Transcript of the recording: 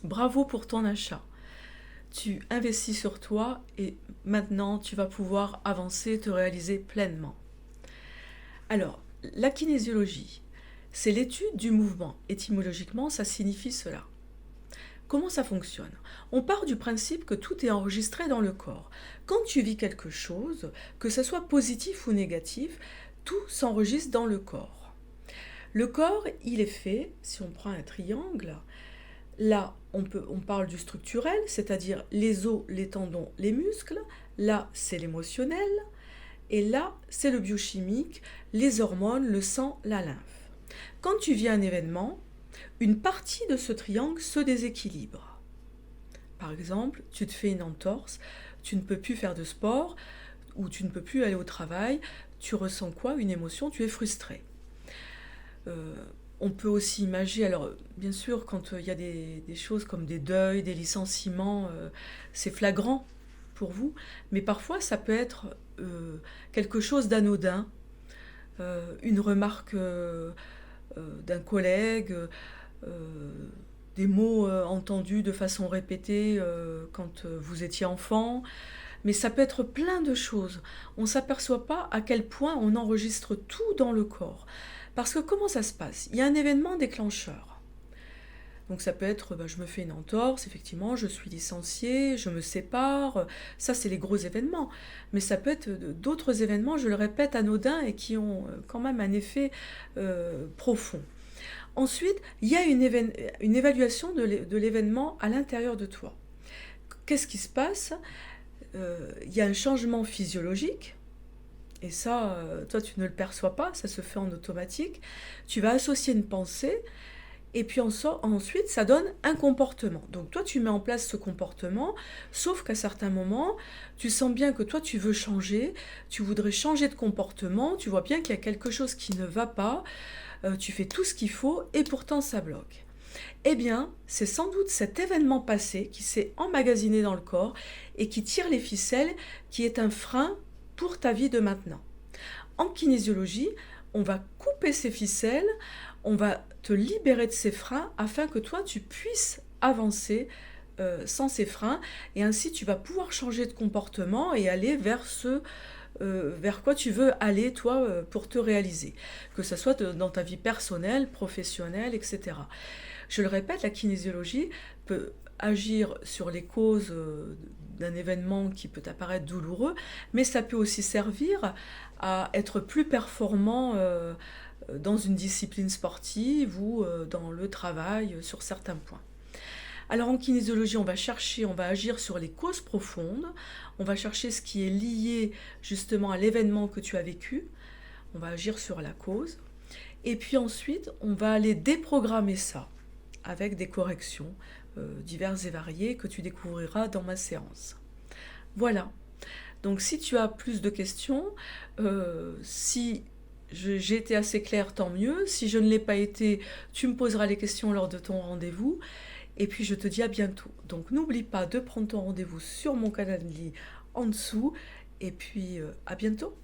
Bravo pour ton achat. Tu investis sur toi et maintenant tu vas pouvoir avancer, te réaliser pleinement. Alors, la kinésiologie, c'est l'étude du mouvement. Étymologiquement, ça signifie cela. Comment ça fonctionne? On part du principe que tout est enregistré dans le corps. Quand tu vis quelque chose, que ce soit positif ou négatif, tout s'enregistre dans le corps. Le corps, il est fait, si on prend un triangle, là, on parle du structurel, c'est-à-dire les os, les tendons, les muscles. Là, c'est l'émotionnel. Et là, c'est le biochimique, les hormones, le sang, la lymphe. Quand tu vis un événement, une partie de ce triangle se déséquilibre. Par exemple, tu te fais une entorse, tu ne peux plus faire de sport ou tu ne peux plus aller au travail. Tu ressens quoi? Une émotion, tu es frustré. On peut aussi imaginer, alors bien sûr, quand il y a des choses comme des deuils, des licenciements, c'est flagrant pour vous, mais parfois ça peut être quelque chose d'anodin, une remarque d'un collègue, des mots entendus de façon répétée quand vous étiez enfant, mais ça peut être plein de choses. On ne s'aperçoit pas à quel point on enregistre tout dans le corps. Parce que comment ça se passe? Il y a un événement déclencheur. Donc ça peut être, je me fais une entorse, effectivement, je suis licenciée, je me sépare, ça c'est les gros événements. Mais ça peut être d'autres événements, je le répète, anodins et qui ont quand même un effet profond. Ensuite, il y a une évaluation de l'événement à l'intérieur de toi. Qu'est-ce qui se passe? Il y a un changement physiologique, et ça, toi tu ne le perçois pas, ça se fait en automatique. Tu vas associer une pensée, et puis ensuite ça donne un comportement. Donc toi tu mets en place ce comportement, sauf qu'à certains moments, tu sens bien que toi tu veux changer, tu voudrais changer de comportement, tu vois bien qu'il y a quelque chose qui ne va pas, tu fais tout ce qu'il faut, et pourtant ça bloque. Eh bien, c'est sans doute cet événement passé qui s'est emmagasiné dans le corps et qui tire les ficelles, qui est un frein pour ta vie de maintenant. En kinésiologie, on va couper ces ficelles, on va te libérer de ces freins afin que toi tu puisses avancer sans ces freins, et ainsi tu vas pouvoir changer de comportement et aller vers vers quoi tu veux aller toi pour te réaliser, que ce soit dans ta vie personnelle, professionnelle, etc. Je le répète, la kinésiologie peut agir sur les causes d'un événement qui peut apparaître douloureux, mais ça peut aussi servir à être plus performant dans une discipline sportive ou dans le travail sur certains points. Alors en kinésiologie, on va agir sur les causes profondes, on va chercher ce qui est lié justement à l'événement que tu as vécu, on va agir sur la cause, et puis ensuite, on va aller déprogrammer ça avec des corrections diverses et variées que tu découvriras dans ma séance. Voilà. Donc si tu as plus de questions, si j'ai été assez claire, tant mieux. Si je ne l'ai pas été, tu me poseras les questions lors de ton rendez-vous. Et puis je te dis à bientôt. Donc n'oublie pas de prendre ton rendez-vous sur mon canal en dessous. Et puis à bientôt.